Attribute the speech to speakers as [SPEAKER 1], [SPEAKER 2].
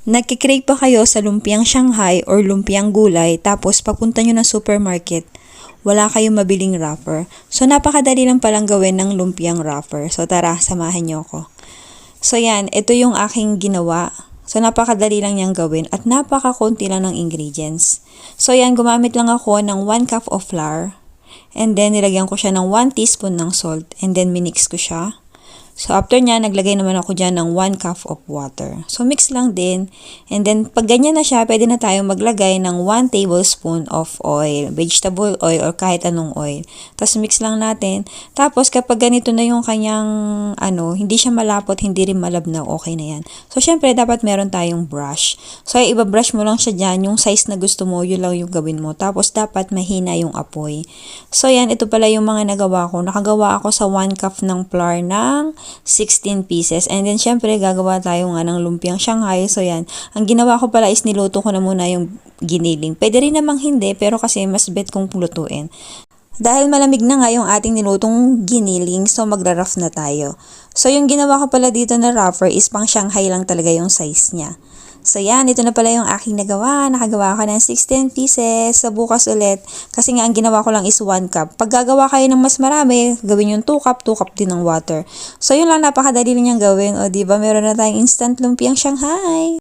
[SPEAKER 1] Nagkikrave pa kayo sa lumpiang Shanghai or lumpiang gulay tapos papunta nyo ng supermarket, wala kayong mabiling wrapper. So napakadali lang palang gawin ng lumpiang wrapper. So tara, samahan nyo ako. So yan, ito yung aking ginawa. So napakadali lang niyang gawin at napakakunti lang ng ingredients. So yan, gumamit lang ako ng 1 cup of flour. And then nilagyan ko siya ng 1 teaspoon ng salt and then minix ko siya. So, after niya, naglagay naman ako dyan ng 1 cup of water. So, mix lang din. And then, pag ganyan na siya, pwede na tayong maglagay ng 1 tablespoon of oil. Vegetable oil or kahit anong oil. Tapos, mix lang natin. Tapos, kapag ganito na yung kanyang, hindi siya malapot, hindi rin malabnaw, okay na yan. So, syempre, dapat meron tayong brush. So, ibabrush mo lang siya dyan. Yung size na gusto mo, yun lang yung gawin mo. Tapos, dapat mahina yung apoy. So, yan, ito pala yung mga nagawa ko. Nakagawa ako sa 1 cup ng flour ng 16 pieces. And then, syempre, gagawa tayo nga ng lumpiang Shanghai. So, yan. Ang ginawa ko pala is niluto ko na muna yung giniling. Pwede rin namang hindi, pero kasi mas bet kong lutuin. Dahil malamig na nga yung ating nilutong giniling, so magra-rough na tayo. So, yung ginawa ko pala dito na wrapper is pang Shanghai lang talaga yung size niya. So, yan. Ito na pala yung aking nagawa. Nakagawa ko ng 16 pieces. So, bukas ulit. Kasi nga, ang ginawa ko lang is 1 cup. Pag gagawa kayo ng mas marami, gawin yung 2 cup, 2 cup din ng water. So, yun lang. Napakadali lang niyang gawin. O, diba? Meron na tayong instant lumpiang Shanghai.